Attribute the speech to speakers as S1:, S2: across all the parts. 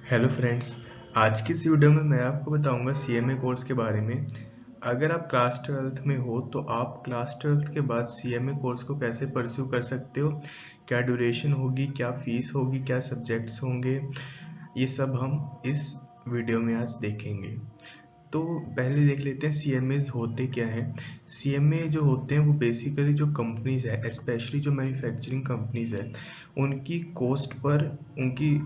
S1: Hello friends. आज की इस वीडियो में मैं आपको बताऊंगा सीएमए कोर्स के बारे में। अगर आप क्लास 12th में हो तो आप क्लास 12th के बाद सीएमए कोर्स को कैसे परस्यू कर सकते हो, क्या ड्यूरेशन होगी, क्या फीस होगी, क्या सब्जेक्ट्स होंगे, ये सब हम इस वीडियो में आज देखेंगे। तो पहले देख लेते हैं सीएमएज होते क्या है। सीएमए जो होते हैं वो बेसिकली जो कंपनीज है, स्पेशली जो मैन्युफैक्चरिंग कंपनीज है, उनकी कोस्ट पर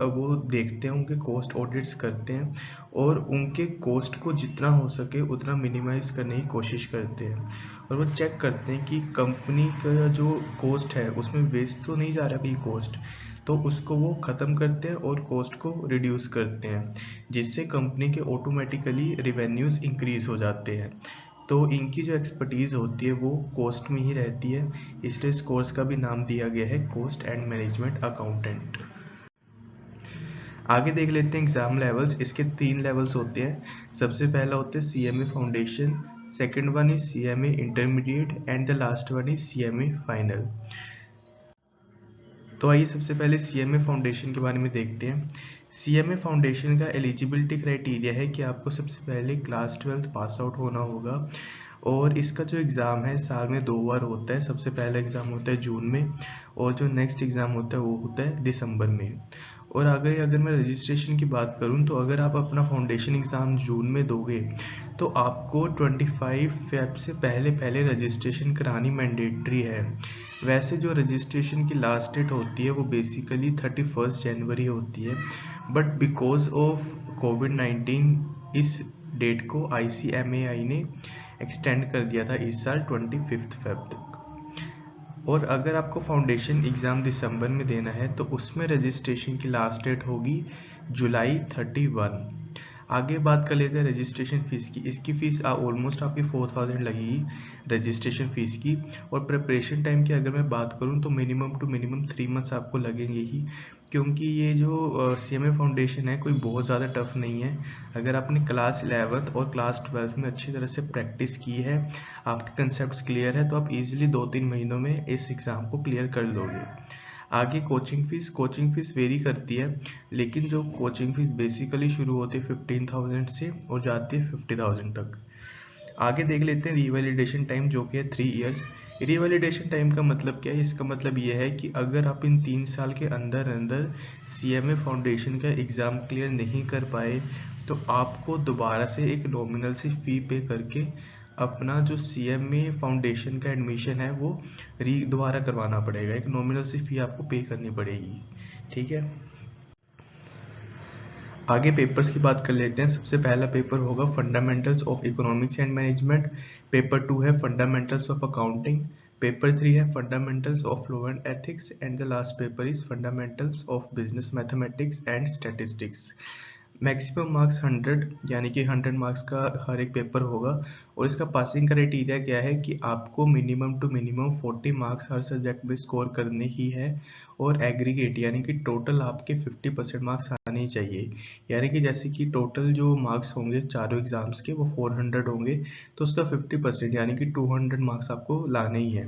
S1: वो देखते हैं, उनके कोस्ट ऑडिट्स करते हैं और उनके कोस्ट को जितना हो सके उतना मिनिमाइज करने की कोशिश करते हैं। और वो चेक करते हैं कि कंपनी का जो कोस्ट है उसमें वेस्ट तो नहीं जा रहा कोई कोस्ट, तो उसको वो ख़त्म करते हैं और कॉस्ट को रिड्यूस करते हैं, जिससे कंपनी के ऑटोमेटिकली रिवेन्यूज़ इंक्रीज हो जाते हैं। तो इनकी जो एक्सपर्टीज़ होती है वो कॉस्ट में ही रहती है, इसलिए इस कोर्स का भी नाम दिया गया है कॉस्ट एंड मैनेजमेंट अकाउंटेंट। आगे देख लेते हैं एग्ज़ाम लेवल्स। इसके 3 लेवल्स होते हैं। सबसे पहला होता है CMA foundation, second one is CMA intermediate and the last one is CMA final. तो आइए सबसे पहले सीएमए फाउंडेशन के बारे में देखते हैं। सीएमए फाउंडेशन का एलिजिबिलिटी क्राइटेरिया है कि आपको सबसे पहले क्लास 12th पास आउट होना होगा और इसका जो एग्ज़ाम है साल में 2 बार होता है। सबसे पहला एग्ज़ाम होता है जून में और जो नेक्स्ट एग्ज़ाम होता है वो होता है दिसंबर में। और अगर मैं रजिस्ट्रेशन की बात करूं तो अगर आप अपना फाउंडेशन एग्ज़ाम जून में दोगे तो आपको 25 फेब से पहले पहले रजिस्ट्रेशन करानी मैंडेटरी है। वैसे जो रजिस्ट्रेशन की लास्ट डेट होती है वो बेसिकली 31 जनवरी होती है, बट बिकॉज ऑफ कोविड-19 इस डेट को ICMAI ने एक्सटेंड कर दिया था इस साल 25 फेब तक। और अगर आपको फाउंडेशन एग्ज़ाम दिसंबर में देना है तो उसमें रजिस्ट्रेशन की लास्ट डेट होगी जुलाई 31। आगे बात कर लेते हैं रजिस्ट्रेशन फ़ीस की। इसकी फ़ीस ऑलमोस्ट आपकी 4000 लगेगी रजिस्ट्रेशन फ़ीस की। और प्रिपरेशन टाइम की अगर मैं बात करूं तो मिनिमम टू मिनिमम 3 मंथ्स आपको लगेंगे ही, क्योंकि ये जो सीएमए फाउंडेशन है कोई बहुत ज़्यादा टफ नहीं है। अगर आपने क्लास 11th और क्लास 12th में अच्छी तरह से प्रैक्टिस की है, आपके कंसेप्ट क्लियर है, तो आप इजीली 2-3 महीनों में इस एग्ज़ाम को क्लियर कर दोगे। आगे कोचिंग फीस वेरी करती है, लेकिन जो कोचिंग फीस बेसिकली शुरू होती है 15,000 से और जाती है 50,000 तक। आगे देख लेते हैं रिवैलिडेशन टाइम, जो कि है 3 इयर्स। रिवैलिडेशन टाइम का मतलब क्या है? इसका मतलब ये है कि अगर आप इन 3 साल के अंदर अंदर सीएमए फाउंडेशन का एग्ज़ाम क्लियर नहीं कर पाए तो आपको दोबारा से एक नॉमिनल सी फ़ी पे करके अपना जो सीएमए फाउंडेशन का एडमिशन है वो दोबारा करवाना पड़ेगा। एक नॉमिनल सी फ़ी आपको पे करनी पड़ेगी, ठीक है। आगे पेपर्स की बात कर लेते हैं। सबसे पहला पेपर होगा fundamentals of economics and management. Paper 2 है फंडामेंटल्स ऑफ अकाउंटिंग। पेपर 3 है fundamentals of law and ethics and the last paper is fundamentals of business mathematics and statistics. Maximum marks 100, यानी कि 100 मार्क्स का हर एक पेपर होगा। और इसका पासिंग क्राइटेरिया क्या है कि आपको मिनिमम टू मिनिमम 40 मार्क्स हर सब्जेक्ट में स्कोर करने ही है और एग्रीगेट यानी कि टोटल आपके 50% मार्क्स आने ही चाहिए। यानी कि जैसे कि टोटल जो मार्क्स होंगे चारों एग्जाम्स के वो 400 होंगे, तो उसका 50% यानी कि 200 मार्क्स आपको लाने ही है,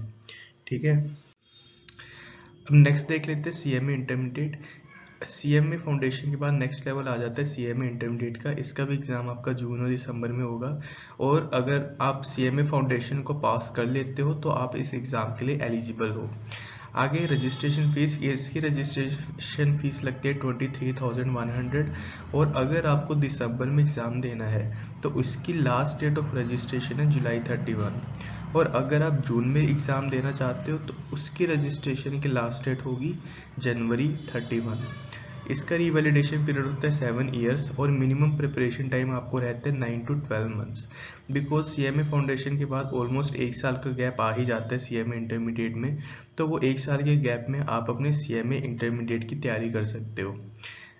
S1: ठीक है। अब नेक्स्ट देख लेते हैं सीएमए इंटरमीडिएट। सीएमए फाउंडेशन के बाद नेक्स्ट लेवल आ जाता है सीएमए इंटरमीडिएट का। इसका भी एग्ज़ाम आपका जून और दिसंबर में होगा और अगर आप सीएमए फाउंडेशन को पास कर लेते हो तो आप इस एग्ज़ाम के लिए एलिजिबल हो। आगे रजिस्ट्रेशन फ़ीस, इसकी रजिस्ट्रेशन फ़ीस लगती है 23,100। और अगर आपको दिसंबर में एग्ज़ाम देना है तो उसकी लास्ट डेट ऑफ रजिस्ट्रेशन है जुलाई 31। और अगर आप जून में एग्ज़ाम देना चाहते हो तो उसकी रजिस्ट्रेशन की लास्ट डेट होगी जनवरी 31। इसका रिवैलिडेशन पीरियड होता है 7 इयर्स और मिनिमम प्रिपरेशन टाइम आपको रहता है 9 to 12 months. Because CMA foundation के बाद ऑलमोस्ट 1 साल का गैप आ ही जाता है सीएमए इंटरमीडिएट में, तो वो 1 साल के गैप में आप अपने सीएमए इंटरमीडिएट की तैयारी कर सकते हो।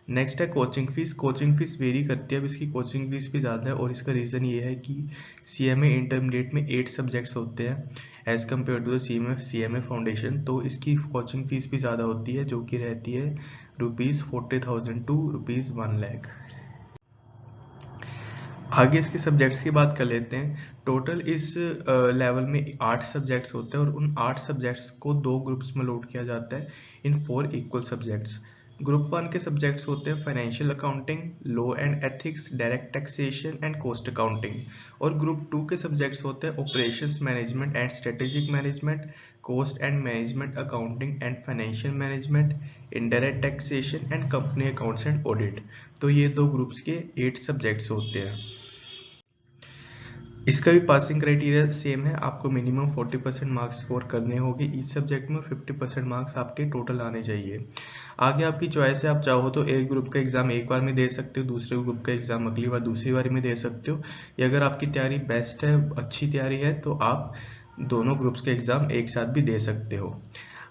S1: नेक्स्ट है coaching fees. Coaching fees very करती है, अब इसकी कोचिंग फीस भी ज़्यादा है और इसका रीज़न ये है कि सीएमए इंटरमीडिएट में 8 सब्जेक्ट्स होते हैं as compare to the CMA foundation, तो इसकी कोचिंग फीस भी ज़्यादा होती है, जो कि रहती है ₹40,000 टू ₹1,00,000। आगे इसके सब्जेक्ट्स की बात कर लेते हैं। टोटल इस लेवल में 8 सब्जेक्ट्स होते हैं और उन 8 सब्जेक्ट्स को 2 ग्रुप्स में लोड किया जाता है इन 4 इक्वल सब्जेक्ट्स। ग्रुप 1 के सब्जेक्ट्स होते हैं financial accounting, law and ethics, direct taxation and cost accounting. और ग्रुप 2 के सब्जेक्ट्स होते हैं operations management and strategic management, cost and management accounting and financial management, indirect taxation and company accounts and audit. तो ये 2 groups के 8 subjects होते हैं। इसका भी पासिंग क्राइटेरिया सेम है, आपको मिनिमम 40% मार्क्स स्कोर करने होंगे ईच सब्जेक्ट में, 50% मार्क्स आपके टोटल आने चाहिए। आगे आपकी चॉइस है, आप चाहो तो एक ग्रुप का एग्जाम एक बार में दे सकते हो, दूसरे ग्रुप का एग्जाम अगली बार दूसरी बार में दे सकते हो, या अगर आपकी तैयारी बेस्ट है, अच्छी तैयारी है, तो आप दोनों ग्रुप्स के एग्जाम एक साथ भी दे सकते हो।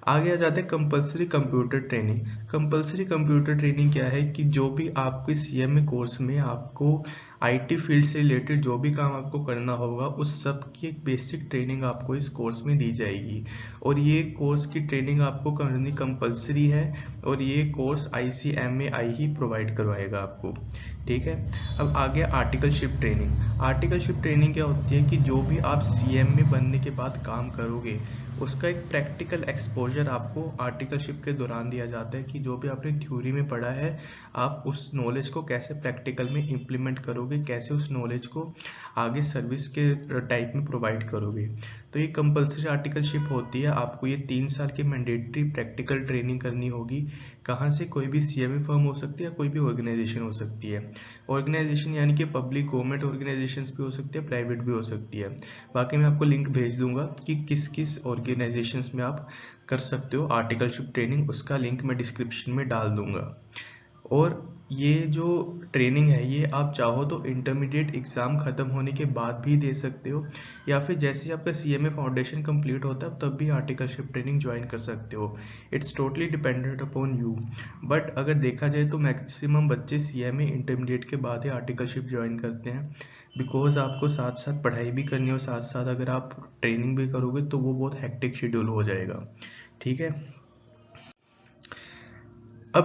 S1: आगे आ जाते हैं compulsory computer training. Compulsory computer training क्या है कि जो भी आपके सीएमए कोर्स में आपको आईटी फील्ड से रिलेटेड जो भी काम आपको करना होगा उस सब की एक बेसिक ट्रेनिंग आपको इस कोर्स में दी जाएगी, और ये कोर्स की ट्रेनिंग आपको करनी कंपलसरी है, और ये कोर्स ICMAI ही प्रोवाइड करवाएगा आपको। ठीक है, अब आगे आर्टिकलशिप ट्रेनिंग। आर्टिकलशिप ट्रेनिंग क्या होती है कि जो भी आप सीएमए बनने के बाद काम करोगे उसका एक प्रैक्टिकल एक्सपोजर आपको आर्टिकलशिप के दौरान दिया जाता है, कि जो भी आपने थ्योरी में पढ़ा है आप उस नॉलेज को कैसे प्रैक्टिकल में इम्प्लीमेंट करोगे, कैसे उस नॉलेज को आगे सर्विस के टाइप में प्रोवाइड करोगे। तो ये कंपलसरी आर्टिकलशिप होती है, आपको ये 3 साल की मैंडेटरी प्रैक्टिकल ट्रेनिंग करनी होगी। कहाँ से? कोई भी सीएमए फर्म हो सकती है या कोई भी ऑर्गेनाइजेशन हो सकती है। ऑर्गेनाइजेशन यानी कि पब्लिक गवर्नमेंट ऑर्गेनाइजेशंस भी हो सकती है, प्राइवेट भी हो सकती है। बाकी मैं आपको लिंक भेज दूंगा कि किस किस ऑर्गेनाइजेशंस में आप कर सकते हो आर्टिकलशिप ट्रेनिंग, उसका लिंक मैं डिस्क्रिप्शन में डाल दूंगा। और ये जो ट्रेनिंग है ये आप चाहो तो इंटरमीडिएट एग्जाम खत्म होने के बाद भी दे सकते हो, या फिर जैसे ही आपका सीएमए फाउंडेशन कंप्लीट होता है तब भी आर्टिकलशिप ट्रेनिंग ज्वाइन कर सकते हो। It's totally dependent upon you. But अगर देखा जाए तो मैक्सिमम बच्चे सीएमए इंटरमीडिएट के बाद ही आर्टिकलशिप ज्वाइन करते हैं, बिकॉज आपको साथ साथ पढ़ाई भी करनी है, और साथ साथ अगर आप ट्रेनिंग भी करोगे तो वो बहुत हेक्टिक शेड्यूल हो जाएगा। ठीक है, अब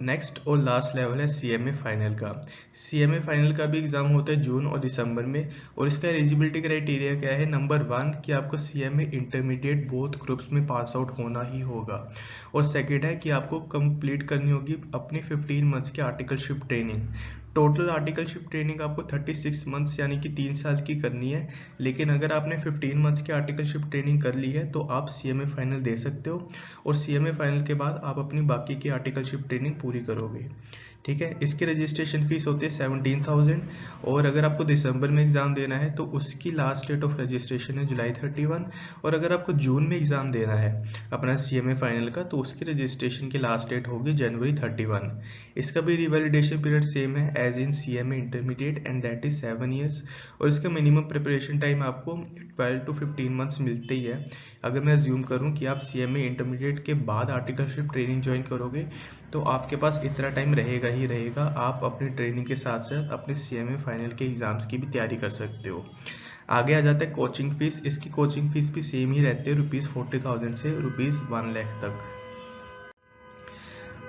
S1: नेक्स्ट और लास्ट लेवल है सीएमए फाइनल का। सीएमए फाइनल का भी एग्जाम होता है जून और दिसंबर में, और इसका एलिजिबिलिटी क्राइटेरिया क्या है? नंबर 1 कि आपको सीएमए इंटरमीडिएट बोथ ग्रुप्स में पास आउट होना ही होगा, और सेकेंड है कि आपको कंप्लीट करनी होगी अपनी 15 मंथ्स की articleship training. Total articleship training आपको 36 मंथ्स यानी कि 3 साल की करनी है, लेकिन अगर आपने 15 मंथ्स की आर्टिकलशिप ट्रेनिंग कर ली है तो आप सीएमए फाइनल दे सकते हो, और सीएमए फाइनल के बाद आप अपनी बाकी की आर्टिकलशिप ट्रेनिंग पूरी करोगे। ठीक है, इसकी रजिस्ट्रेशन फीस होती है 17,000, और अगर आपको दिसंबर में एग्जाम देना है तो उसकी लास्ट डेट ऑफ रजिस्ट्रेशन है जुलाई 31, और अगर आपको जून में एग्जाम देना है अपना सीएमए फाइनल का तो उसकी रजिस्ट्रेशन की लास्ट डेट होगी जनवरी 31। इसका भी रिवैलिडेशन पीरियड सेम है as in CMA intermediate, and that is 7 years, और इसका मिनिमम प्रिपरेशन टाइम आपको 12 to 15 मंथ्स मिलते ही है। अगर मैं अज्यूम करूं कि आप सीएमए इंटरमीडिएट के बाद आर्टिकलशिप ट्रेनिंग ज्वाइन करोगे तो आपके पास इतना टाइम रहेगा ही रहेगा, आप अपनी ट्रेनिंग के साथ साथ अपने सीएमए फाइनल के एग्जाम्स की भी तैयारी कर सकते हो। आगे आ जाता है कोचिंग फीस। इसकी कोचिंग फीस भी सेम ही रहती है, ₹40,000 से ₹1 लाख तक।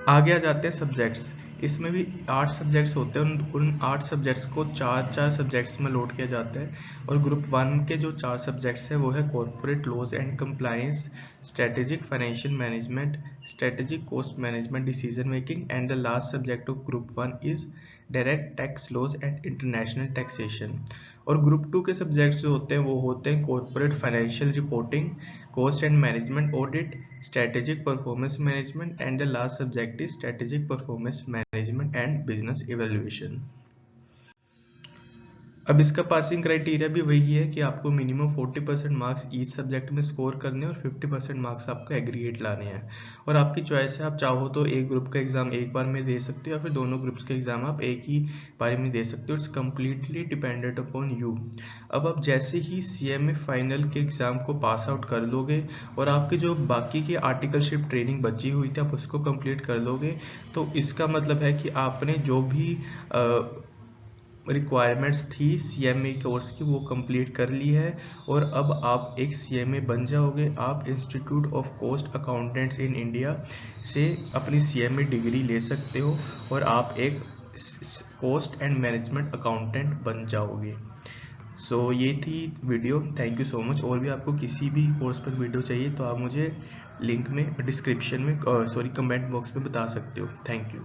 S1: आगे आ जाते हैं सब्जेक्ट्स। इसमें भी 8 सब्जेक्ट्स होते हैं, उन 8 सब्जेक्ट्स को 4 सब्जेक्ट्स में लोड किया जाता है, और ग्रुप 1 के जो 4 सब्जेक्ट्स हैं वो है corporate laws and compliance, strategic financial management, strategic cost management, decision making, and the last subject of group 1 is direct tax laws and international taxation. और ग्रुप 2 के सब्जेक्ट्स जो होते हैं वो होते हैं corporate financial reporting, cost and management audit, strategic performance management, and the last subject is strategic performance management and business evaluation. अब इसका पासिंग क्राइटेरिया भी वही है कि आपको मिनिमम 40% मार्क्स ईच सब्जेक्ट में स्कोर करने और 50% मार्क्स आपको एग्रीगेट लाने हैं, और आपकी चॉइस है, आप चाहो तो एक ग्रुप का एग्जाम एक बार में दे सकते हो या फिर दोनों ग्रुप्स के एग्जाम आप एक ही बार में दे सकते हो। It's completely dependent upon you. अब आप जैसे ही सीएमए फाइनल के एग्जाम को पास आउट कर लोगे और आपकी जो बाकी की आर्टिकलशिप ट्रेनिंग बची हुई थी आप उसको कंप्लीट कर लोगे, तो इसका मतलब है कि आपने जो भी रिक्वायरमेंट्स थी सीएमए कोर्स की वो कंप्लीट कर ली है, और अब आप एक सीएमए बन जाओगे। आप institute of cost accountants in India से अपनी सीएमए डिग्री ले सकते हो, और आप एक कॉस्ट एंड मैनेजमेंट अकाउंटेंट बन जाओगे। सो ये थी video, thank you so much. और भी आपको किसी भी कोर्स पर वीडियो चाहिए तो आप मुझे लिंक में डिस्क्रिप्शन में कमेंट बॉक्स में बता सकते हो। Thank you.